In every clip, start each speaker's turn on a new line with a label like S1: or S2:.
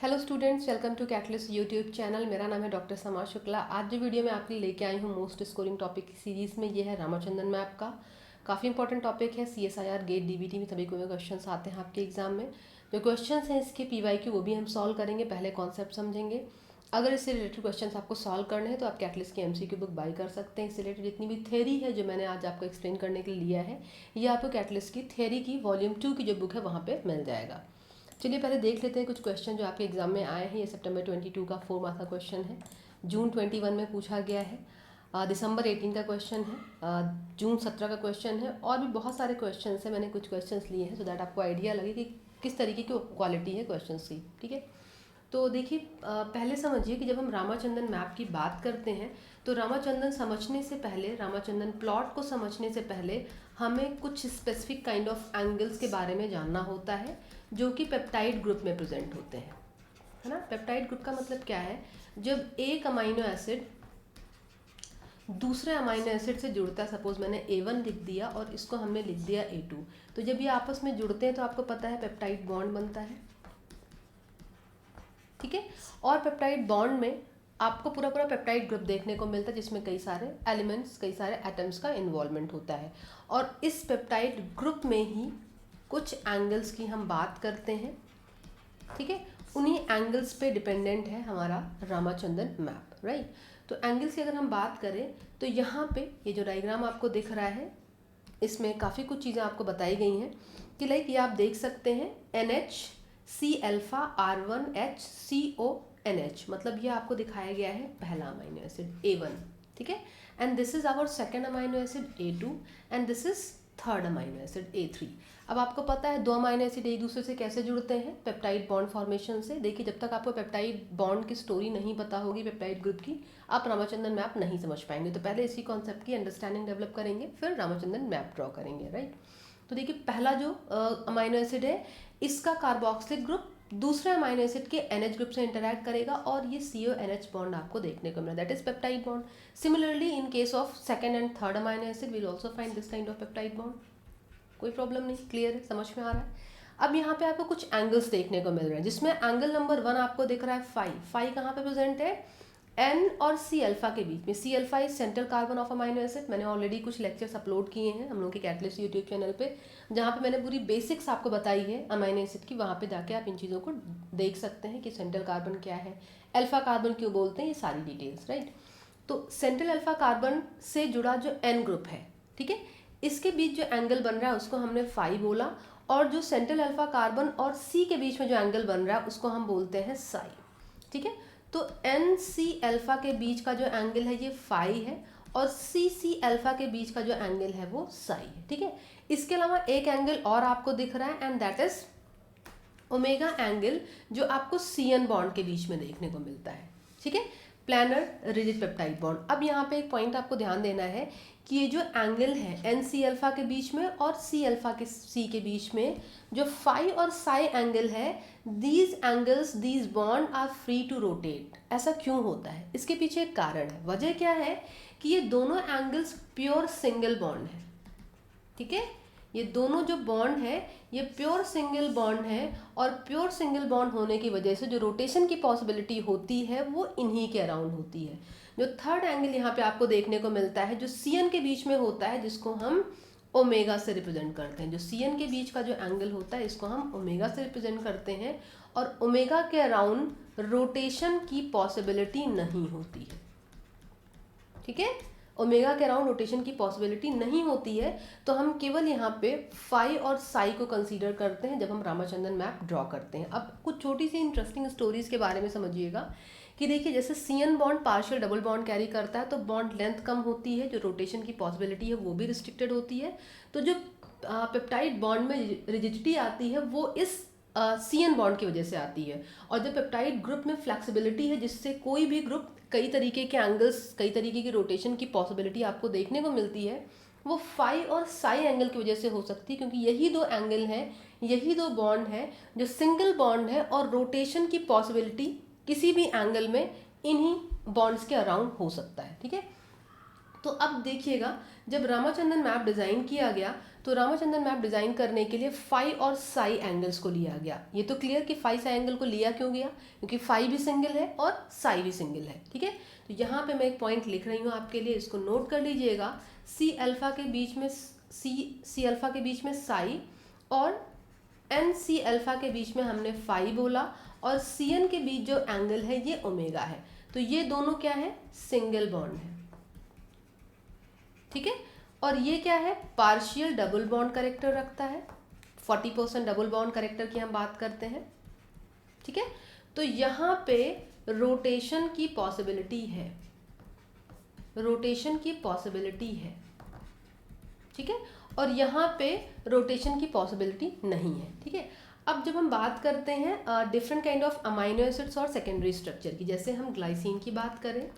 S1: Hello students, welcome to Catalyst YouTube channel. मेरा नाम है डॉक्टर समा शुक्ला। आज जो वीडियो मैं आपके लिए लेके आई हूँ मोस्ट स्कोरिंग टॉपिक की सीरीज़ में, ये है रामाचंद्रन मैप का। काफ़ी इंपॉर्टेंट टॉपिक है। CSIR गेट DBT में सभी को क्वेश्चन आते हैं आपके एग्जाम में। जो क्वेश्चन हैं इसके PYQ वो भी हम सॉल्व करेंगे। पहले कॉन्सेप्ट समझेंगे। अगर इससे रिलेटेड क्वेश्चन आपको सॉल्व करने हैं तो आप कैटलिस्ट की MCQ बुक बाई कर सकते हैं। इससे रिलेटेड जितनी भी थ्योरी है जो मैंने आज आपको एक्सप्लेन करने के लिए लिया है, ये आपको कैटलिस्ट की थ्योरी की वॉल्यूम 2 की जो बुक है वहाँ पर मिल जाएगा। चलिए पहले देख लेते हैं कुछ क्वेश्चन जो आपके एग्जाम में आए हैं। ये सितंबर 22 का 4 मार्क्स का क्वेश्चन है, जून 21 में पूछा गया है, दिसंबर 18 का क्वेश्चन है, जून 17 का क्वेश्चन है, और भी बहुत सारे क्वेश्चन हैं। मैंने कुछ क्वेश्चन लिए हैं सो दैट आपको आइडिया लगे कि किस तरीके की क्वालिटी है क्वेश्चन की। ठीक है, तो देखिए पहले समझिए कि जब हम रामाचंद्रन मैप की बात करते हैं तो रामाचंद्रन समझने से पहले, रामाचंद्रन प्लॉट को समझने से पहले हमें कुछ स्पेसिफिक काइंड ऑफ एंगल्स के बारे में जानना होता है जो कि पेप्टाइड ग्रुप में प्रेजेंट होते हैं, है ना। पेप्टाइड ग्रुप का मतलब क्या है? जब एक अमाइनो एसिड दूसरे अमाइनो एसिड से जुड़ता है, सपोज मैंने A1 लिख दिया और इसको हमने लिख दिया A2, तो जब ये आपस में जुड़ते हैं तो आपको पता है पेप्टाइड बॉन्ड बनता है। ठीक है, और पेप्टाइड बॉन्ड में आपको पूरा पूरा पेप्टाइड ग्रुप देखने को मिलता है जिसमें कई सारे एलिमेंट्स, कई सारे एटम्स का इन्वॉल्वमेंट होता है। और इस पेप्टाइड ग्रुप में ही कुछ एंगल्स की हम बात करते हैं। ठीक है, उन्हीं एंगल्स पे डिपेंडेंट है हमारा रामाचंद्रन मैप, राइट। तो एंगल्स की अगर हम बात करें तो यहाँ पे ये जो डायग्राम आपको दिख रहा है इसमें काफ़ी कुछ चीज़ें आपको बताई गई हैं कि लाइक ये आप देख सकते हैं NH C alpha R1H CO NH, मतलब ये आपको दिखाया गया है पहला अमाइनो एसिड A1। ठीक है, and this is our second amino acid A2 and this is third amino acid A3। अब आपको पता है दो अमाइनो एसिड एक दूसरे से कैसे जुड़ते हैं? पेप्टाइड बॉन्ड फॉर्मेशन से। देखिए जब तक आपको पेप्टाइड बॉन्ड की स्टोरी नहीं पता होगी, पेप्टाइड ग्रुप की, आप रामाचंद्रन मैप नहीं समझ पाएंगे। तो पहले इसी कॉन्सेप्ट की अंडरस्टैंडिंग डेवलप करेंगे, फिर रामाचंद्रन मैप ड्रॉ करेंगे, राइट। तो देखिए पहला जो अमाइनो एसिड है इसका कार्बोक्सिलिक ग्रुप दूसरे अमाइनो एसिड के NH ग्रुप से इंटरैक्ट करेगा और ये CONH बॉन्ड आपको देखने को मिला, that is peptide bond. Similarly in case of second and third amino acid we will also find this kind of peptide bond. कोई प्रॉब्लम नहीं, क्लियर है, समझ में आ रहा है। अब यहाँ पे आपको कुछ एंगल्स देखने को मिल रहे हैं जिसमें एंगल नंबर 1 आपको दिख रहा है फाई कहाँ पे प्रेजेंट है? N और C अल्फा के बीच में। C alpha is central carbon of amino acid. मैंने ऑलरेडी कुछ लेक्चर्स अपलोड किए हैं हम लोग के कैटलिस्ट यूट्यूब चैनल पे, जहाँ पे मैंने पूरी बेसिक्स आपको बताई है अमाइनो एसिड की। वहाँ पे जाके आप इन चीज़ों को देख सकते हैं कि सेंट्रल कार्बन क्या है, अल्फा कार्बन क्यों बोलते हैं, ये सारी डिटेल्स, राइट। तो सेंट्रल अल्फा कार्बन से जुड़ा जो N ग्रुप है, ठीक है, इसके बीच जो एंगल बन रहा है उसको हमने फाई बोला, और जो सेंट्रल अल्फा कार्बन और C के बीच में जो एंगल बन रहा है उसको हम बोलते हैं साई। ठीक है, तो NC अल्फा के बीच का जो एंगल है ये फाई है और CC अल्फा के बीच का जो एंगल है वो साई है। ठीक है, इसके अलावा एक एंगल और आपको दिख रहा है and that is omega angle, जो आपको CN बॉन्ड के बीच में देखने को मिलता है। ठीक है, प्लानर रिजिड पेप्टाइड बॉन्ड। अब यहाँ पे एक पॉइंट आपको ध्यान देना है कि ये जो एंगल है NC अल्फा के बीच में और C अल्फा के C के बीच में जो फाई और साई एंगल है, these angles, these bond are free to rotate. ऐसा क्यों होता है? इसके पीछे एक कारण है। वजह क्या है कि ये दोनों एंगल्स प्योर सिंगल बॉन्ड है। ठीक है, ये दोनों जो बॉन्ड है ये प्योर सिंगल बॉन्ड है, और प्योर सिंगल बॉन्ड होने की वजह से जो रोटेशन की पॉसिबिलिटी होती है वो इन्हीं के अराउंड होती है। जो थर्ड एंगल यहाँ पे आपको देखने को मिलता है जो CN के बीच में होता है, जिसको हम ओमेगा से रिप्रेजेंट करते हैं। जो CN के बीच का जो एंगल होता है इसको हम ओमेगा से रिप्रेजेंट करते हैं, और ओमेगा के अराउंड रोटेशन की पॉसिबिलिटी नहीं होती है। ठीक है, ओमेगा के अराउंड रोटेशन की पॉसिबिलिटी नहीं होती है, तो हम केवल यहाँ पे फाई और साई को कंसीडर करते हैं जब हम रामाचंद्रन मैप ड्रॉ करते हैं। अब कुछ छोटी सी इंटरेस्टिंग स्टोरीज के बारे में समझिएगा कि देखिए जैसे CN bond partial double bond carry करता है तो बॉन्ड लेंथ कम होती है, जो रोटेशन की पॉसिबिलिटी है वो भी रिस्ट्रिक्टेड होती है। तो जो पेप्टाइड बॉन्ड में रिजिडिटी आती है वो इस CN बॉन्ड की वजह से आती है। और जब पेप्टाइड ग्रुप में फ्लेक्सिबिलिटी है जिससे कोई भी ग्रुप कई तरीके के एंगल्स, कई तरीके की रोटेशन की पॉसिबिलिटी आपको देखने को मिलती है, वो फाई और साई एंगल की वजह से हो सकती है, क्योंकि यही दो एंगल हैं, यही दो बॉन्ड है जो सिंगल बॉन्ड है, और रोटेशन की पॉसिबिलिटी किसी भी एंगल में इन्हीं बॉन्ड्स के अराउंड हो सकता है। ठीक है, तो अब देखिएगा, जब रामाचंद्रन मैप डिज़ाइन किया गया तो रामाचंद्रन मैप डिज़ाइन करने के लिए फाई और साई एंगल्स को लिया गया। ये तो क्लियर कि फाई साई एंगल को लिया क्यों गया, क्योंकि फाई भी सिंगल है और साई भी सिंगल है। ठीक है, तो यहाँ पे मैं एक पॉइंट लिख रही हूँ आपके लिए, इसको नोट कर लीजिएगा। सी अल्फा के बीच में सी अल्फा के बीच में साई और एन सी अल्फा के बीच में हमने फाई बोला, और सी एन के बीच जो एंगल है ये ओमेगा है। तो ये दोनों क्या है, सिंगल बॉन्ड है। ठीक है, और ये क्या है, पार्शियल डबल बॉन्ड करेक्टर रखता है। 40% डबल बॉन्ड करेक्टर की हम बात करते हैं। ठीक है, तो यहाँ पे रोटेशन की पॉसिबिलिटी है, रोटेशन की पॉसिबिलिटी है। ठीक है, और यहाँ पे रोटेशन की पॉसिबिलिटी नहीं है। ठीक है, अब जब हम बात करते हैं different kind of amino acids और सेकेंडरी स्ट्रक्चर की, जैसे हम ग्लाइसिन की बात करें,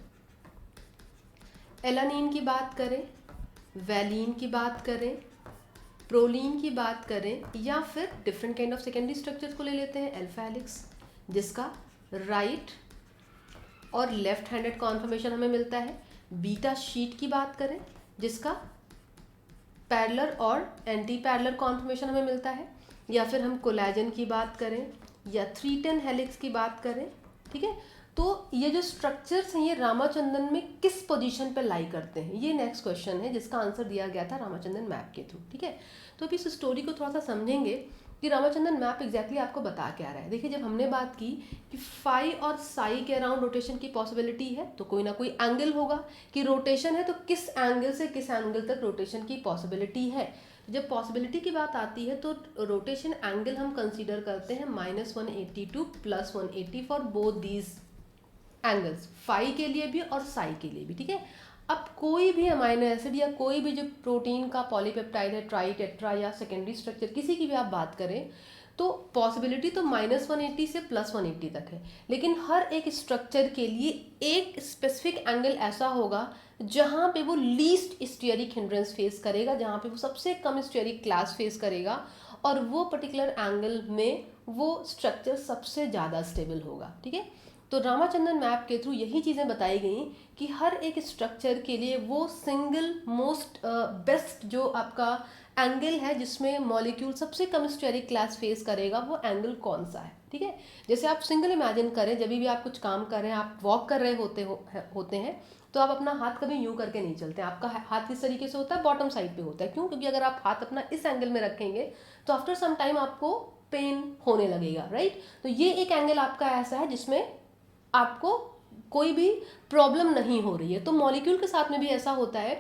S1: एलानिन की बात करें, वैलिन की बात करें, प्रोलीन की बात करें, या फिर different kind of secondary structures को ले लेते हैं, अल्फा हेलिक्स जिसका राइट और लेफ्ट हैंडेड कॉन्फर्मेशन हमें मिलता है, बीटा शीट की बात करें जिसका पैरेलल और एंटी पैरेलल कॉन्फर्मेशन हमें मिलता है, या फिर हम कोलेजन की बात करें या 310 हेलिक्स की बात करें। ठीक है, तो ये जो स्ट्रक्चर्स हैं ये रामाचंद्रन में किस पोजीशन पे लाई करते हैं, ये नेक्स्ट क्वेश्चन है जिसका आंसर दिया गया था रामाचंद्रन मैप के थ्रू। ठीक है, तो अभी इस स्टोरी को थोड़ा सा समझेंगे कि रामाचंद्रन मैप एग्जैक्टली आपको बता क्या रहा है। देखिए, जब हमने बात की कि फाई और साई के अराउंड रोटेशन की पॉसिबिलिटी है, तो कोई ना कोई एंगल होगा कि रोटेशन है तो किस एंगल से किस एंगल तक रोटेशन की पॉसिबिलिटी है। जब पॉसिबिलिटी की बात आती है तो रोटेशन एंगल हम कंसीडर करते हैं -180 to +180 for both these angles, phi के लिए भी और साई के लिए भी। ठीक है, अब कोई भी अमाइनो एसिड या कोई भी जो प्रोटीन का पॉलीपेप्टाइड है, ट्राई टेट्रा या सेकेंडरी स्ट्रक्चर किसी की भी आप बात करें, तो पॉसिबिलिटी तो -180 से +180 तक है, लेकिन हर एक स्ट्रक्चर के लिए एक स्पेसिफिक एंगल ऐसा होगा जहाँ पे वो लीस्ट स्टीयरिक हिंड्रेंस फेस करेगा, जहाँ पे वो सबसे कम स्टीयरिक क्लास फेस करेगा, और वो पर्टिकुलर एंगल में वो स्ट्रक्चर सबसे ज़्यादा स्टेबल होगा। ठीक है, तो रामाचंद्रन मैप के थ्रू यही चीज़ें बताई गई कि हर एक स्ट्रक्चर के लिए वो सिंगल मोस्ट बेस्ट जो आपका एंगल है जिसमें मॉलिक्यूल सबसे कम स्टेरिक क्लास फेस करेगा, वो एंगल कौन सा है। ठीक है, जैसे आप सिंगल इमेजिन करें, जब भी आप कुछ काम कर रहे हैं, आप वॉक कर रहे होते हैं तो आप अपना हाथ कभी यूं करके नहीं चलते, आपका हाथ किस तरीके से होता है, बॉटम साइड पे होता है। क्यों? क्योंकि अगर आप हाथ अपना इस एंगल में रखेंगे तो आफ्टर सम टाइम आपको पेन होने लगेगा, राइट। तो ये एक एंगल आपका ऐसा है जिसमें आपको कोई भी प्रॉब्लम नहीं हो रही है। तो मॉलिक्यूल के साथ में भी ऐसा होता है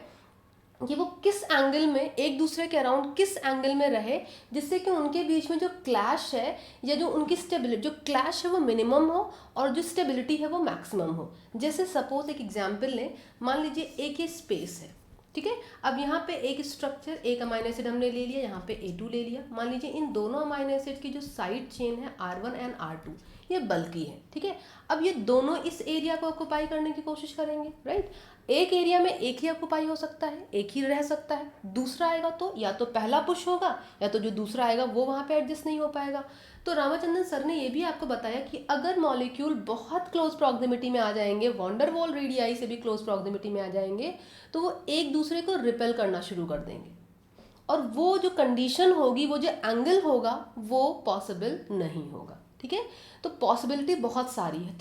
S1: कि वो किस एंगल में एक दूसरे के अराउंड किस एंगल में रहे, जिससे कि उनके बीच में जो क्लैश है या जो उनकी स्टेबिलिटी, जो क्लैश है वो मिनिमम हो और जो स्टेबिलिटी है वो मैक्सिमम हो। जैसे सपोज एक एग्जांपल लें, मान लीजिए एक ये स्पेस है, ठीक है। अब यहाँ पे एक स्ट्रक्चर, एक अमाइनो एसिड हमने ले लिया, यहाँ पे A2 ले लिया। मान लीजिए इन दोनों अमाइनो एसिड की जो साइड चेन है R1 एंड R2 ये बल्कि है, ठीक है। अब ये दोनों इस एरिया को ऑक्युपाई करने की कोशिश करेंगे, राइट। एक एरिया में एक ही ऑक्युपाई हो सकता है, एक ही रह सकता है। दूसरा आएगा तो या तो पहला पुश होगा या तो जो दूसरा आएगा वो वहाँ पे एडजस्ट नहीं हो पाएगा। तो रामाचंद्रन सर ने ये भी आपको बताया कि अगर मॉलिक्यूल बहुत क्लोज प्रॉक्सिमिटी में आ जाएंगे, वॉन डेर वाल रेडियाई से भी क्लोज प्रॉक्सिमिटी में आ जाएंगे, तो वो एक दूसरे को रिपेल करना शुरू कर देंगे, और वो जो कंडीशन होगी, वो जो एंगल होगा, वो पॉसिबल नहीं होगा, ठीक है। तो पॉसिबिलिटी बहुत सारी है।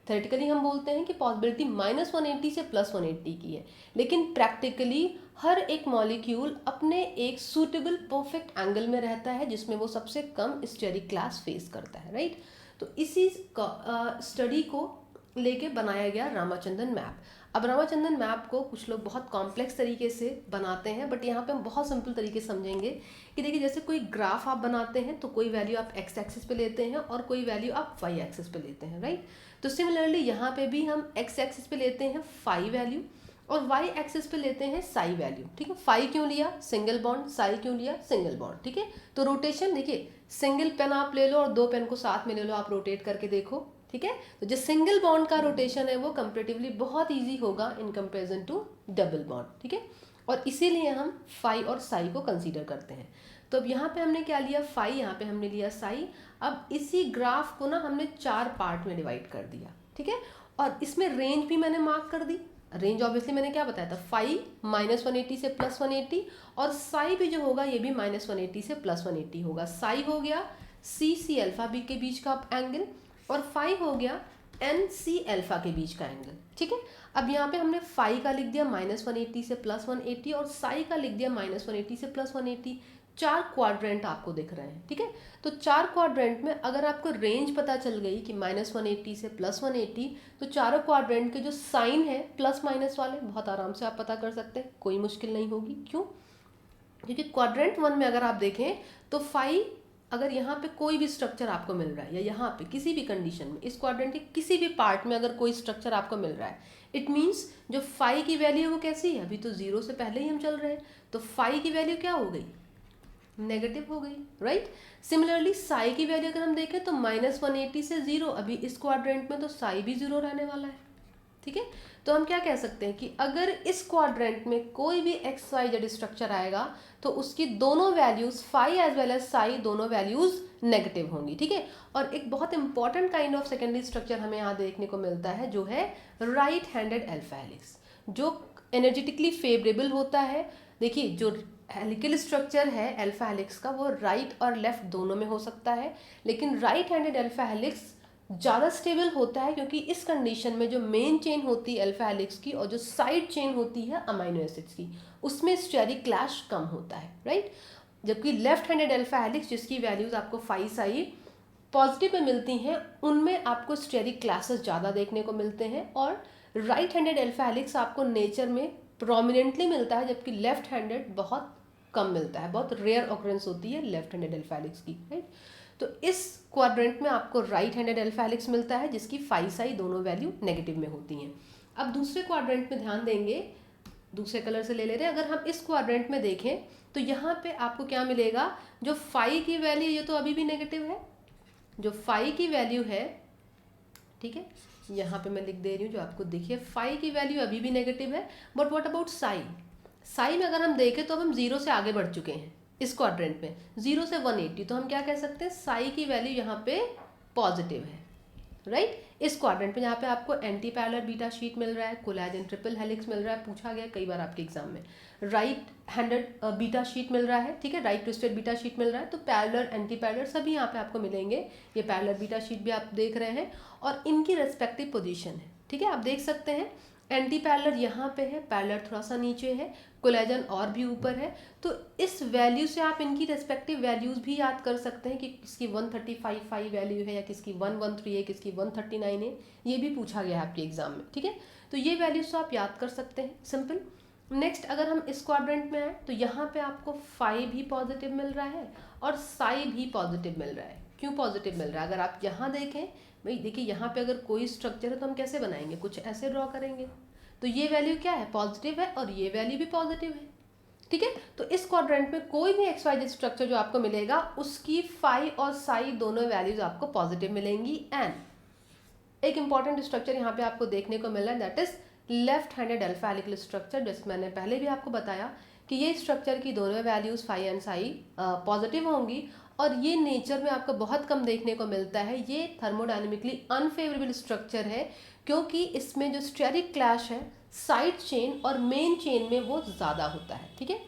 S1: थेरेटिकली हम बोलते हैं कि पॉसिबिलिटी -180 से +180 की है, लेकिन प्रैक्टिकली हर एक मॉलिक्यूल अपने एक सूटेबल परफेक्ट एंगल में रहता है जिसमें वो सबसे कम स्टेरिक क्लास फेस करता है, राइट। तो इसी स्टडी को लेके बनाया गया रामाचंद्रन मैप। अब रामाचंद्रन मैप को कुछ लोग बहुत कॉम्प्लेक्स तरीके से बनाते हैं, बट यहाँ पे हम बहुत सिंपल तरीके से समझेंगे कि देखिए, जैसे कोई ग्राफ आप बनाते हैं तो कोई वैल्यू आप x एक्सिस पे लेते हैं और कोई वैल्यू आप y एक्सिस पे लेते हैं, राइट। तो सिमिलरली यहाँ पे भी हम x एक्सिस पे लेते हैं फाई वैल्यू और y एक्सिस पे लेते हैं साई वैल्यू, ठीक है। फाई क्यों लिया? Single bond. साई क्यों लिया? सिंगल बॉन्ड, ठीक है। तो रोटेशन देखिए, सिंगल पेन आप ले लो और दो पेन को साथ में ले लो, आप रोटेट करके देखो, ठीक है। तो जो सिंगल बॉन्ड का रोटेशन है वो कंपैरेटिवली बहुत इजी होगा in comparison to double bond, ठीक है। और इसीलिए हम फाई और साई को कंसीडर करते हैं। तो अब यहाँ पे हमने क्या लिया? फाई, यहाँ पे हमने लिया साई। अब इसी ग्राफ को ना हमने 4 पार्ट में डिवाइड कर दिया, ठीक है। और इसमें रेंज भी मैंने मार्क कर दी, रेंज ऑब्वियसली मैंने क्या बताया था, फाई -180 से +180, और साई भी जो होगा ये भी -180 से +180 होगा। साई हो गया सी अल्फा बी के बीच का एंगल, और फाई हो गया एन सी अल्फा के बीच का एंगल। ठीक है, अब यहाँ पे हमने फाई का लिख दिया -180 से +180, और साई का लिख दिया -180 से +180। 4 क्वाड्रेंट आपको दिख रहे हैं। ठीक है, तो 4 क्वाड्रेंट में अगर आपको रेंज पता चल गई कि -180 से +180, तो चारों क्वाड्रेंट के जो साइन है प्लस माइनस वाले बहुत आराम से आप पता कर सकते हैं, कोई मुश्किल नहीं होगी। क्यों? क्योंकि क्वाड्रेंट 1 में अगर आप देखें तो फाई, अगर यहाँ पे कोई भी स्ट्रक्चर आपको मिल रहा है या यहाँ पे किसी भी कंडीशन में इस क्वाड्रेंट के किसी भी पार्ट में अगर कोई स्ट्रक्चर आपको मिल रहा है, इट मीन्स जो फाई की वैल्यू है वो कैसी है, अभी तो 0 से पहले ही हम चल रहे हैं, तो फाई की वैल्यू क्या हो गई, नेगेटिव हो गई, राइट। सिमिलरली साई की वैल्यू अगर हम देखें तो -180 से 0, अभी इस क्वाड्रेंट में तो साई भी 0 रहने वाला है। ठीक है, तो हम क्या कह सकते हैं कि अगर इस क्वाड्रेंट में कोई भी एक्स वाई जेड स्ट्रक्चर आएगा तो उसकी दोनों values phi as well as psi दोनों वैल्यूज नेगेटिव होंगी। ठीक है, और एक बहुत important kind of secondary structure हमें यहाँ देखने को मिलता है जो है राइट हैंडेड अल्फा हेलिक्स, जो एनर्जेटिकली फेवरेबल होता है। देखिए जो हेलिकल स्ट्रक्चर है अल्फा हेलिक्स का वो राइट और लेफ्ट दोनों में हो सकता है, लेकिन राइट हैंडेड अल्फा हेलिक्स ज़्यादा स्टेबल होता है क्योंकि इस कंडीशन में जो मेन चेन होती है अल्फा हेलिक्स की और जो साइड चेन होती है अमाइनो एसिड्स की, उसमें स्टेरिक क्लैश कम होता है, राइट। जबकि लेफ्ट हैंडेड अल्फा हेलिक्स जिसकी वैल्यूज आपको फाई साई पॉजिटिव में मिलती हैं, उनमें आपको स्टेरिक क्लैसेस ज़्यादा देखने को मिलते हैं, और राइट हैंडेड अल्फा हेलिक्स आपको नेचर में प्रोमिनेंटली मिलता है, जबकि लेफ्ट हैंडेड बहुत कम मिलता है, बहुत रेयर ऑकरेंस होती है लेफ्ट हैंडेड अल्फा हेलिक्स की, राइट। तो इस क्वाड्रेंट में आपको राइट हैंडेड अल्फा हेलिक्स मिलता है जिसकी फाई साई दोनों वैल्यू नेगेटिव में होती हैं। अब दूसरे क्वाड्रेंट में ध्यान देंगे, दूसरे कलर से ले ले रहे हैं, अगर हम इस क्वाड्रेंट में देखें तो यहाँ पे आपको क्या मिलेगा, जो फाई की वैल्यू ये तो अभी भी नेगेटिव है, जो फाई की वैल्यू है, ठीक है, यहाँ पे मैं लिख दे रही हूँ जो आपको देखिए, फाई की वैल्यू अभी भी नेगेटिव है, but what about Sai. Sai में अगर हम देखें तो हम 0 से आगे बढ़ चुके हैं इस क्वाड्रेंट में, 0 से 180, तो हम क्या कह सकते हैं, साई की वैल्यू यहाँ पे पॉजिटिव है, राइट। इस क्वाड्रेंट पे यहाँ पे आपको एंटी पैरेलल बीटा शीट मिल रहा है, कोलैजन ट्रिपल हेलिक्स मिल रहा है, पूछा गया कई बार आपके एग्जाम में, राइट हैंडेड बीटा शीट मिल रहा है, ठीक है, राइट ट्विस्टेड बीटा शीट मिल रहा है, तो पैरेलल एंटी पैरेलल सभी यहाँ पे आपको मिलेंगे। ये पैरेलल बीटा शीट भी आप देख रहे हैं और इनकी रेस्पेक्टिव पोजीशन है, ठीक है, आप देख सकते हैं एंटी पैरेलल यहाँ पे है, पैरेलल थोड़ा सा नीचे है, कोलैजन और भी ऊपर है, तो इस वैल्यू से आप इनकी रेस्पेक्टिव वैल्यूज भी याद कर सकते हैं कि किसकी 135 वैल्यू है या किसकी 113 है, किसकी 139 है, ये भी पूछा गया है आपके एग्जाम में, ठीक है। तो ये वैल्यूज तो आप याद कर सकते हैं, सिंपल। नेक्स्ट अगर हम इस क्वाड्रेंट में आए तो यहाँ पे आपको फाई भी पॉजिटिव मिल रहा है और साई भी पॉजिटिव मिल रहा है। क्यों पॉजिटिव मिल रहा है, अगर आप यहाँ देखें, भाई देखिए यहाँ पे अगर कोई स्ट्रक्चर है तो हम कैसे बनाएंगे, कुछ ऐसे ड्रॉ करेंगे, तो ये वैल्यू क्या है, पॉजिटिव है, और ये वैल्यू भी पॉजिटिव है, ठीक है। तो इस क्वाड्रेंट में कोई भी एक्स वाई जेड स्ट्रक्चर जो आपको मिलेगा उसकी फाई और साई दोनों वैल्यूज आपको पॉजिटिव मिलेंगी। एंड एक इंपॉर्टेंट स्ट्रक्चर यहाँ पे आपको देखने को मिल रहा है, that is left handed alpha helical structure. जैसे मैंने पहले भी आपको बताया कि ये स्ट्रक्चर की दोनों values phi and psi positive होंगी, और ये नेचर में आपको बहुत कम देखने को मिलता है। ये थर्मोडायनेमिकली अनफेवरेबल स्ट्रक्चर है क्योंकि इसमें जो स्टेरिक क्लैश है साइड चेन और मेन चेन में वो ज़्यादा होता है, ठीक है।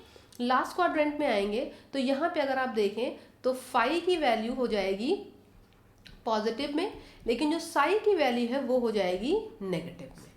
S1: लास्ट क्वाड्रेंट में आएंगे तो यहाँ पे अगर आप देखें तो फाई की वैल्यू हो जाएगी पॉजिटिव में, लेकिन जो साई की वैल्यू है वो हो जाएगी नेगेटिव में,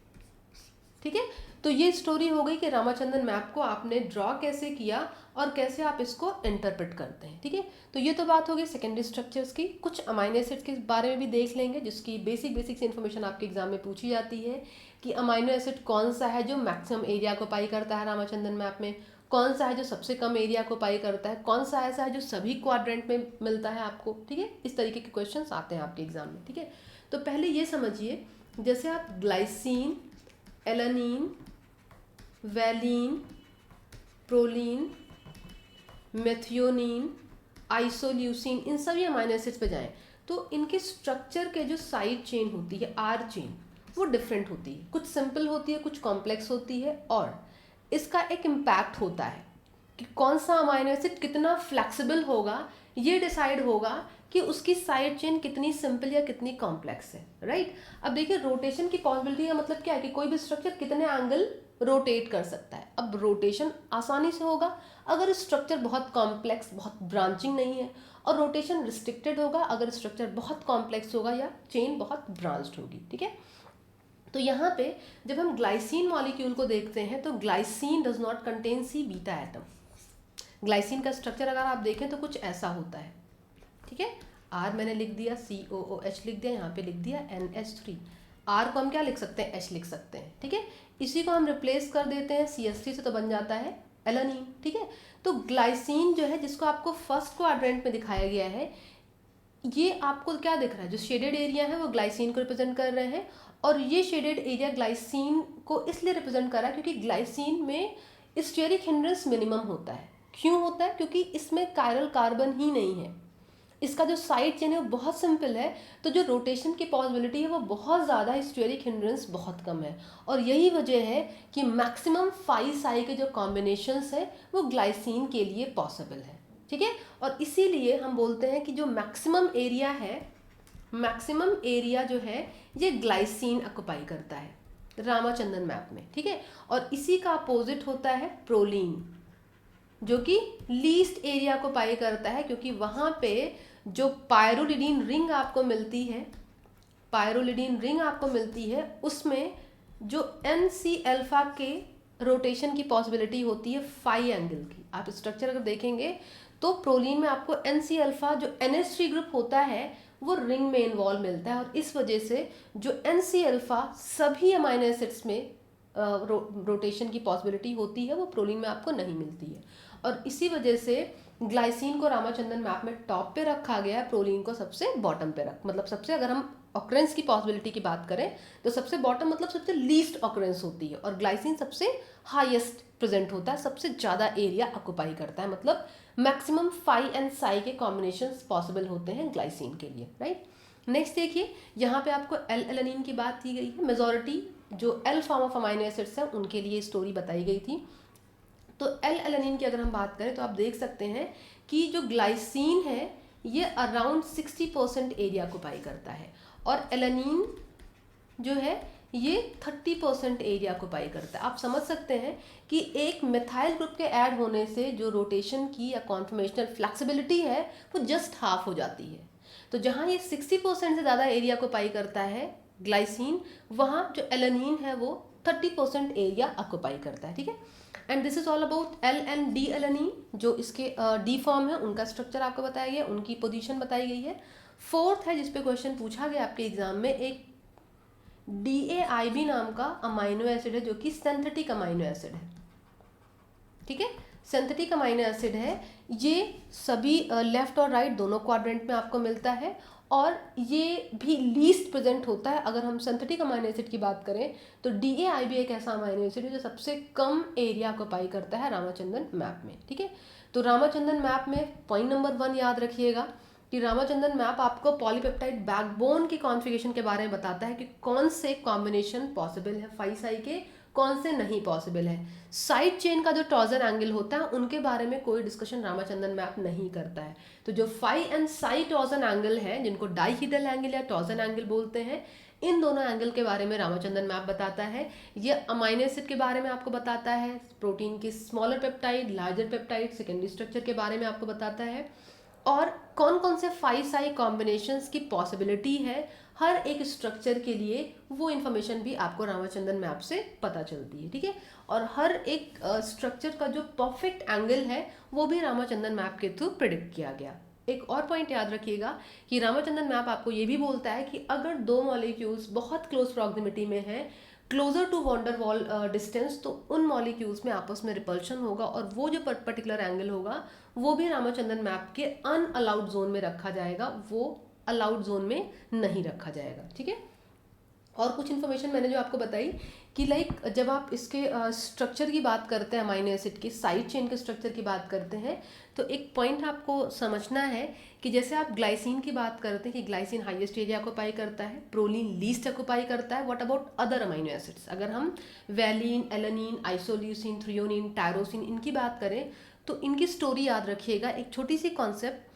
S1: ठीक है। तो ये स्टोरी हो गई कि रामाचंद्रन मैप को आपने ड्रॉ कैसे किया और कैसे आप इसको इंटरप्रेट करते हैं, ठीक है। तो ये तो बात हो गई सेकेंडरी स्ट्रक्चर्स की। कुछ अमाइनो एसिड के बारे में भी देख लेंगे जिसकी बेसिक से इन्फॉर्मेशन आपके एग्जाम में पूछी जाती है कि अमाइनो एसिड कौन सा है जो मैक्सिमम एरिया को पाई करता है रामाचंद्रन मैप में, कौन सा है जो सबसे कम एरिया को पाई करता है, कौन सा ऐसा है जो सभी क्वाड्रेंट में मिलता है आपको, ठीक है। इस तरीके के क्वेश्चन आते हैं आपके एग्जाम में, ठीक है। तो पहले ये समझिए, जैसे आप glycine, alanine, valine, proline, methionine, isoleucine, इन सभी अमाइनो एसिड्स पे जाएं तो इनके स्ट्रक्चर के जो साइड चेन होती है आर चेन वो डिफरेंट होती है, कुछ सिंपल होती है, कुछ कॉम्प्लेक्स होती है, और इसका एक इम्पैक्ट होता है कि कौन सा अमाइनो एसिड कितना फ्लेक्सिबल होगा। ये डिसाइड होगा कि उसकी साइड चेन कितनी सिंपल या कितनी कॉम्प्लेक्स है, राइट। अब देखिए रोटेशन की पॉसिबिलिटी का मतलब क्या है कि कोई भी स्ट्रक्चर कितने एंगल रोटेट कर सकता है। अब रोटेशन आसानी से होगा अगर स्ट्रक्चर बहुत कॉम्प्लेक्स, बहुत ब्रांचिंग नहीं है, और रोटेशन रिस्ट्रिक्टेड होगा अगर स्ट्रक्चर बहुत कॉम्प्लेक्स होगा या चेन बहुत ब्रांच्ड होगी, ठीक है। तो यहाँ पे जब हम ग्लाइसिन मॉलिक्यूल को देखते हैं तो glycine does not contain C beta atom. Glycine का स्ट्रक्चर अगर आप देखें तो कुछ ऐसा होता है, ठीक है। आर मैंने लिख दिया, COOH लिख दिया, यहाँ पे लिख दिया NH3। आर को हम क्या लिख सकते हैं, H लिख सकते हैं, ठीक है। इसी को हम रिप्लेस कर देते हैं CH3 से, तो बन जाता है एलानीन, ठीक है। तो ग्लाइसिन जो है जिसको आपको फर्स्ट क्वाड्रेंट में दिखाया गया है, ये आपको क्या दिख रहा है, जो शेडेड एरिया है वो ग्लाइसिन को रिप्रेजेंट कर रहे हैं, और ये शेडेड एरिया ग्लाइसिन को इसलिए रिप्रेजेंट कर रहा है क्योंकि ग्लाइसिन में स्टेरिक हिंड्रेंस मिनिमम होता है। क्यों होता है, क्योंकि इसमें कायरल कार्बन ही नहीं है, इसका जो साइड चेन है वो बहुत सिंपल है, तो जो रोटेशन की पॉसिबिलिटी है वो बहुत ज़्यादा, स्टेरिक हिंड्रेंस बहुत कम है, और यही वजह है कि मैक्सिमम 5 साई के जो कॉम्बिनेशंस है वो ग्लाइसिन के लिए पॉसिबल है, ठीक है। और इसीलिए हम बोलते हैं कि जो मैक्सिमम एरिया है, मैक्सिमम एरिया जो है ये ग्लाइसिन ऑक्युपाई करता है रामाचंद्रन मैप में, ठीक है। और इसी का अपोजिट होता है प्रोलीन, जो कि लीस्ट एरिया को पाई करता है, क्योंकि वहाँ पे जो पायरोलिडीन रिंग आपको मिलती है, पायरोलिडीन रिंग आपको मिलती है, उसमें जो NC अल्फा के रोटेशन की पॉसिबिलिटी होती है 5 एंगल की। आप स्ट्रक्चर अगर देखेंगे तो प्रोलीन में आपको NC अल्फा जो NH3 ग्रुप होता है वो रिंग में इन्वॉल्व मिलता है, और इस वजह से जो NC अल्फा सभी अमाइनो एसिड्स में रोटेशन की पॉसिबिलिटी होती है वो प्रोलीन में आपको नहीं मिलती है, और इसी वजह से ग्लाइसिन को रामाचंद्रन मैप में टॉप पे रखा गया है, प्रोलीन को सबसे बॉटम पे मतलब सबसे, अगर हम ऑकरेंस की पॉसिबिलिटी की बात करें तो सबसे बॉटम मतलब सबसे लीस्ट ऑकरेंस होती है, और ग्लाइसिन सबसे हाईएस्ट प्रेजेंट होता है, सबसे ज़्यादा एरिया ऑक्युपाई करता है, मतलब मैक्सिमम 5 एंड साई के कॉम्बिनेशंस पॉसिबल होते हैं ग्लाइसिन के लिए, राइट। नेक्स्ट देखिए, यहाँ पे आपको एल एलानिन की बात की गई है। मेजॉरिटी जो L form of amino acids हैं उनके लिए स्टोरी बताई गई थी। तो एल एलानिन की अगर हम बात करें तो आप देख सकते हैं कि जो ग्लाइसिन है ये अराउंड 60% एरिया को पाई करता है, और एलानिन जो है ये 30% एरिया को पाई करता है। आप समझ सकते हैं कि एक मिथाइल ग्रुप के ऐड होने से जो रोटेशन की या कॉन्फर्मेशनल फ्लेक्सिबिलिटी है वो जस्ट हाफ हो जाती है। तो जहाँ ये 60% से ज़्यादा एरिया को पाई करता है ग्लाइसिन, वहाँ जो एलानिन है वो 30% एरिया ऑक्युपाई करता है, ठीक है। And this is all about L and D alanine, जो इसके डी फॉर्म है उनका स्ट्रक्चर आपको बताया गया, उनकी पोजीशन बताई गई है। फोर्थ है जिसपे क्वेश्चन पूछा गया आपके एग्जाम में, एक DAIB नाम का अमाइनो एसिड है जो कि सिंथेटिक अमाइनो एसिड है, ठीक है। सिंथेटिक अमाइनो एसिड है, ये सभी लेफ्ट और राइट दोनों क्वाड्रेंट में आपको मिलता है, और ये भी लीस्ट प्रेजेंट होता है। अगर हम सिंथेटिक अमाइनो एसिड की बात करें तो DAIB एक ऐसा अमाइनो एसिड है जो सबसे कम एरिया को पाई करता है रामाचंद्रन मैप में, ठीक है। तो रामाचंद्रन मैप में पॉइंट नंबर 1 याद रखिएगा कि रामाचंद्रन मैप आपको पॉलीपेप्टाइड बैकबोन की कॉन्फ़िगरेशन के बारे में बताता है कि कौन से कॉम्बिनेशन पॉसिबल है 5 साई के, कौन से नहीं पॉसिबल है। साइड चेन का जो टॉर्जन एंगल होता है उनके बारे में कोई डिस्कशन रामाचंद्रन मैप नहीं करता है। तो जो 5 एंड साई टॉर्जन एंगल है, जिनको डाइहीड्रल एंगल या टॉर्जन एंगल बोलते हैं, इन दोनों एंगल के बारे में रामाचंद्रन मैप बताता है। ये अमाइनो एसिड के बारे में आपको बताता है, प्रोटीन के smaller peptide, larger peptide, secondary structure के बारे में आपको बताता है, और कौन कौन से 5 साई कॉम्बिनेशंस की पॉसिबिलिटी है हर एक स्ट्रक्चर के लिए, वो इन्फॉर्मेशन भी आपको रामाचंद्रन मैप से पता चलती है, ठीक है। और हर एक स्ट्रक्चर का जो परफेक्ट एंगल है वो भी रामाचंद्रन मैप के थ्रू प्रिडिक्ट किया गया। एक और पॉइंट याद रखिएगा कि रामाचंद्रन मैप आपको ये भी बोलता है कि अगर दो मॉलिक्यूल्स बहुत क्लोज प्रॉक्सिमिटी में हैं, closer to van der Waals distance, तो उन मॉलिक्यूल्स में आपस में रिपल्शन होगा, और वो जो पर्टिकुलर एंगल होगा वो भी रामाचंद्रन मैप के अनअलाउड जोन में रखा जाएगा, वो अलाउड जोन में नहीं रखा जाएगा, ठीक है। और कुछ इन्फॉर्मेशन मैंने जो आपको बताई कि लाइक जब आप इसके स्ट्रक्चर की बात करते हैं, अमाइनो एसिड के साइड चेन के स्ट्रक्चर की बात करते हैं, तो एक पॉइंट आपको समझना है कि जैसे आप ग्लाइसिन की बात करते हैं कि ग्लाइसिन हाईएस्ट एरिया ऑक्युपाई करता है, प्रोलीन लीस्ट ऑक्युपाई करता है। What about other amino acids? अगर हम valine, alanine, isoleucine, threonine, tyrosine इनकी बात करें तो इनकी स्टोरी याद रखिएगा। एक छोटी सी कॉन्सेप्ट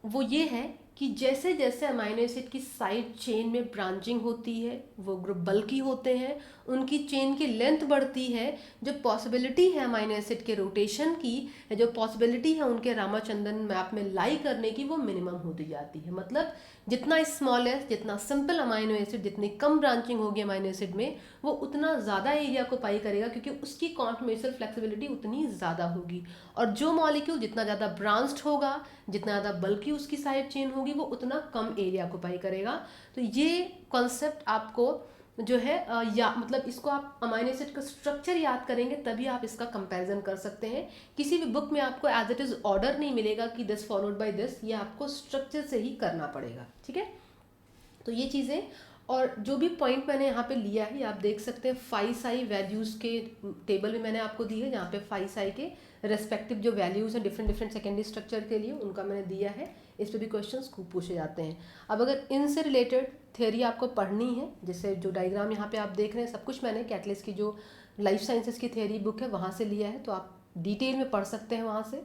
S1: वो ये है कि जैसे जैसे अमाइनो एसिड की साइड चेन में ब्रांचिंग होती है, वो ग्रुप बल्की होते हैं, उनकी चेन की लेंथ बढ़ती है, जो पॉसिबिलिटी है अमाइनो एसिड के रोटेशन की, जो पॉसिबिलिटी है उनके रामाचंद्रन मैप में लाई करने की, वो मिनिमम होती जाती है। मतलब जितना स्मॉलेस्ट, जितना सिंपल अमाइनो एसिड, जितनी कम ब्रांचिंग होगी अमाइनो एसिड में, वो उतना ज़्यादा एरिया को पाई करेगा, क्योंकि उसकी कॉन्फर्मेशनल फ्लेक्सिबिलिटी उतनी ज़्यादा होगी। और जो मॉलिक्यूल जितना ज़्यादा ब्रांच्ड होगा, जितना ज़्यादा बल्कि उसकी साइड चेन होगी, वो उतना कम एरिया को पाई करेगा। तो ये कॉन्सेप्ट आपको जो है या मतलब इसको आप अमाइनो एसिड का स्ट्रक्चर याद करेंगे तभी आप इसका कंपैरिजन कर सकते हैं। किसी भी बुक में आपको एज इट इज़ ऑर्डर नहीं मिलेगा कि दिस फॉलोड बाय दिस, ये आपको स्ट्रक्चर से ही करना पड़ेगा। ठीक है, तो ये चीज़ें, और जो भी पॉइंट मैंने यहाँ पे लिया है, आप देख सकते हैं 5 साई वैल्यूज़ के टेबल में मैंने आपको दी है, जहाँ पे 5 साई के रेस्पेक्टिव जो वैल्यूज़ हैं डिफरेंट डिफरेंट सेकेंडरी स्ट्रक्चर के लिए, उनका मैंने दिया है। इस पर भी क्वेश्चंस खूब पूछे जाते हैं। अब अगर इनसे रिलेटेड थ्योरी आपको पढ़नी है, जैसे जो डायग्राम यहाँ पे आप देख रहे हैं, सब कुछ मैंने कैटलिस्ट की जो लाइफ साइंसेज की थ्योरी बुक है वहाँ से लिया है, तो आप डिटेल में पढ़ सकते हैं वहाँ से।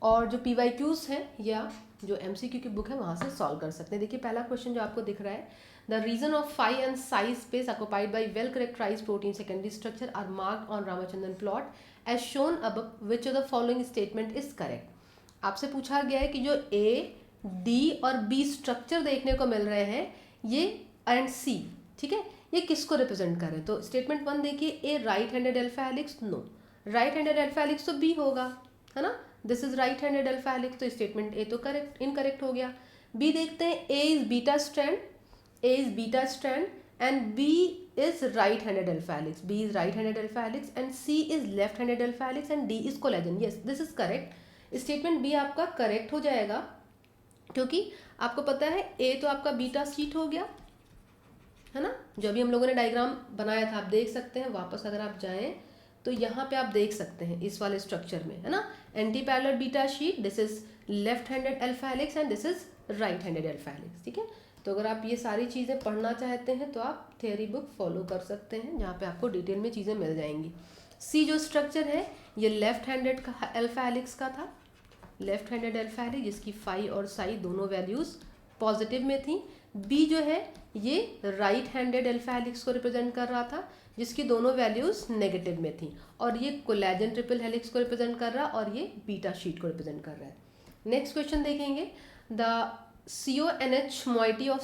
S1: और जो PYQs हैं या जो MCQ की बुक है वहाँ से सॉल्व कर सकते हैं। देखिए पहला क्वेश्चन जो आपको दिख रहा है, the reason of phi and psi space occupied by well characterized protein secondary structure are marked on Ramachandran plot as shown above, which of the following statement is correct। आपसे पूछा गया है कि जो A, D और B structure देखने को मिल रहे हैं, ये एंड C, ठीक है, ये किसको रिप्रेजेंट करें। तो स्टेटमेंट 1 देखिए, A right handed alpha helix, no, right handed alpha helix तो B होगा, है ना, this is right handed alpha helix, तो स्टेटमेंट A तो करेक्ट इनकरेक्ट हो गया। B देखते हैं, A is beta strand, A is beta strand and B is right-handed alpha helix. B is right-handed alpha helix and C is left-handed alpha helix and D is collagen. Yes, this is correct. Statement B आपका correct हो जाएगा, क्योंकि आपको पता है A तो आपका beta sheet हो गया, है ना, जो अभी हम लोगों ने डायग्राम बनाया था, आप देख सकते हैं। वापस अगर आप जाएं तो यहाँ पे आप देख सकते हैं इस वाले स्ट्रक्चर में, है ना, anti parallel beta sheet, this is left handed alpha helix and this is right handed alpha helix. ठीक है, तो अगर आप ये सारी चीज़ें पढ़ना चाहते हैं तो आप थ्योरी बुक फॉलो कर सकते हैं, जहाँ पे आपको डिटेल में चीज़ें मिल जाएंगी। सी जो स्ट्रक्चर है ये लेफ्ट हैंडेड का अल्फा हेलिक्स का था, लेफ्ट हैंडेड अल्फा हेलिक्स, जिसकी फाई और साई दोनों वैल्यूज़ पॉजिटिव में थी। बी जो है ये राइट हैंडेड अल्फा हेलिक्स को रिप्रेजेंट कर रहा था, जिसकी दोनों वैल्यूज़ नेगेटिव में थी, और ये कोलेजन ट्रिपल हेलिक्स को रिप्रेजेंट कर रहा है, और ये बीटा शीट को रिप्रेजेंट कर रहा है। नेक्स्ट क्वेश्चन देखेंगे, the CONH moiety of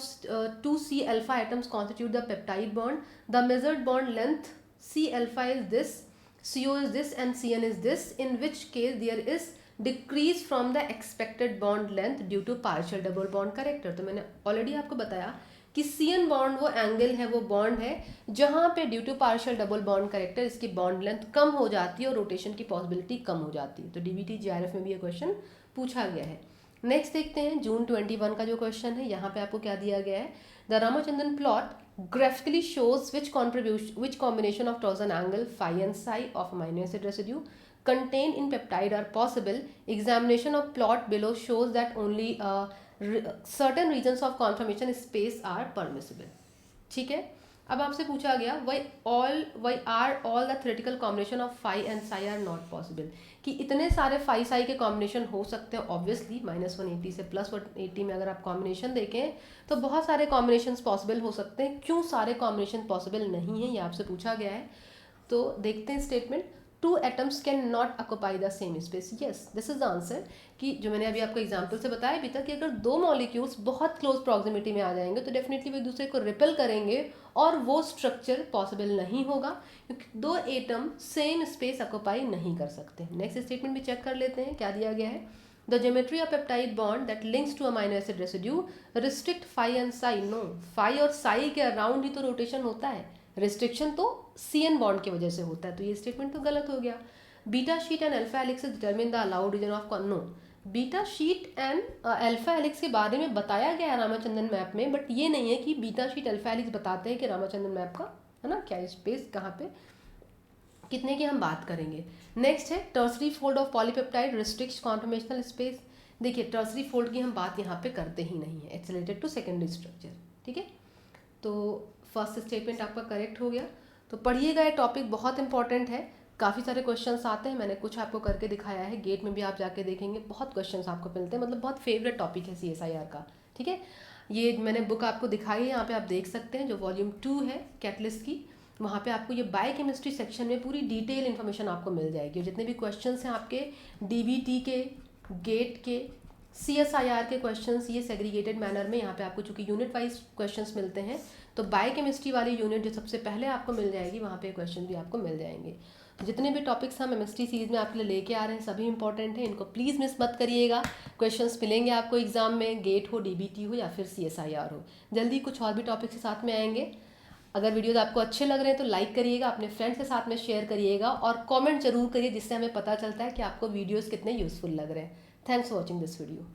S1: 2C alpha atoms constitute the peptide bond. The measured bond length C alpha is this, CO is this and CN is this, in which case there is decrease from the expected bond length due to partial double bond character। तो मैंने already आपको बताया कि CN bond वो angle है, वो bond है जहाँ पे due to partial double bond character इसकी बॉन्ड लेंथ कम हो जाती है और रोटेशन की पॉसिबिलिटी कम हो जाती है। तो DBT GRF में भी ये क्वेश्चन पूछा गया है। नेक्स्ट देखते हैं जून 21 का जो क्वेश्चन है, यहाँ पे आपको क्या दिया गया है, the Ramachandran plot graphically shows which combination of torsion angle phi and psi of amino acid residue contained in peptide are possible. Examination of plot below shows that only certain regions of conformation space are permissible। ठीक है, अब आपसे पूछा गया why are all the theoretical combination of phi and psi are not possible, कि इतने सारे phi psi के कॉम्बिनेशन हो सकते हैं। ऑब्वियसली -180 से +180 में अगर आप कॉम्बिनेशन देखें तो बहुत सारे कॉम्बिनेशन पॉसिबल हो सकते हैं, क्यों सारे कॉम्बिनेशन पॉसिबल नहीं है, ये आपसे पूछा गया है। तो देखते हैं statement, 2 atoms can not occupy the same space. Yes, this is the answer, कि जो मैंने अभी आपको एग्जांपल से बताया अभी तक कि अगर दो मॉलिक्यूल्स बहुत क्लोज प्रॉक्सिमिटी में आ जाएंगे तो डेफिनेटली वो एक दूसरे को रिपेल करेंगे और वो स्ट्रक्चर पॉसिबल नहीं होगा, क्योंकि दो एटम सेम स्पेस ऑक्यूपाई नहीं कर सकते। नेक्स्ट स्टेटमेंट भी चेक कर लेते हैं, क्या दिया गया है, the geometry of peptide bond that links to amino acid residue restrict phi and psi. No, phi और साई के अराउंड ही तो रोटेशन होता है, रिस्ट्रिक्शन तो CN बॉन्ड की वजह से होता है, तो ये स्टेटमेंट तो गलत हो गया। Beta sheet and alpha helix determine the allowed region of no, beta sheet and alpha helix के बारे में बताया गया है रामाचंद्रन मैप में, बट ये नहीं है कि बीटा शीट अल्फा हेलिक्स बताते हैं कि रामाचंद्रन मैप का, है ना, क्या स्पेस कहाँ पे कितने की हम बात करेंगे। नेक्स्ट है tertiary fold of polypeptide restricts conformational space. देखिए टर्सरी फोल्ड की हम बात यहाँ पे करते ही नहीं है, it's related to secondary structure. ठीक है, तो फर्स्ट स्टेटमेंट आपका करेक्ट हो गया। तो पढ़िएगा, ये टॉपिक बहुत इंपॉर्टेंट है, काफ़ी सारे क्वेश्चंस आते हैं, मैंने कुछ आपको करके दिखाया है, गेट में भी आप जाके देखेंगे बहुत क्वेश्चंस आपको मिलते हैं, मतलब बहुत फेवरेट टॉपिक है CSIR का ठीक है, ये मैंने बुक आपको दिखाई है, यहाँ पे आप देख सकते हैं, जो वॉल्यूम 2 है कैटलिस्ट की, वहाँ पे आपको ये बायोकेमिस्ट्री सेक्शन में पूरी डिटेल इन्फॉर्मेशन आपको मिल जाएगी। और जितने भी क्वेश्चंस हैं आपके डीबीटी के, गेट के, CSIR के क्वेश्चंस, ये सेग्रीगेटेड मैनर में यहाँ पे आपको चूँकि यूनिट वाइज क्वेश्चंस मिलते हैं, तो बायोकेमिस्ट्री वाली यूनिट जो सबसे पहले आपको मिल जाएगी, वहाँ पे क्वेश्चन भी आपको मिल जाएंगे। तो जितने भी टॉपिक्स हम MST सीरीज़ में आपके लिए लेके आ रहे हैं सभी इंपॉर्टेंट हैं, इनको प्लीज़ मिस मत करिएगा। क्वेश्चंस मिलेंगे आपको एग्जाम में, गेट हो, DBT हो या फिर CSIR हो। जल्दी कुछ और भी टॉपिक्स के साथ में आएंगे। अगर वीडियोज आपको अच्छे लग रहे हैं तो लाइक करिएगा, अपने फ्रेंड्स के साथ में शेयर करिएगा और कमेंट जरूर करिए, जिससे हमें पता चलता है कि आपको वीडियोस कितने यूज़फुल लग रहे हैं। Thanks for watching this video.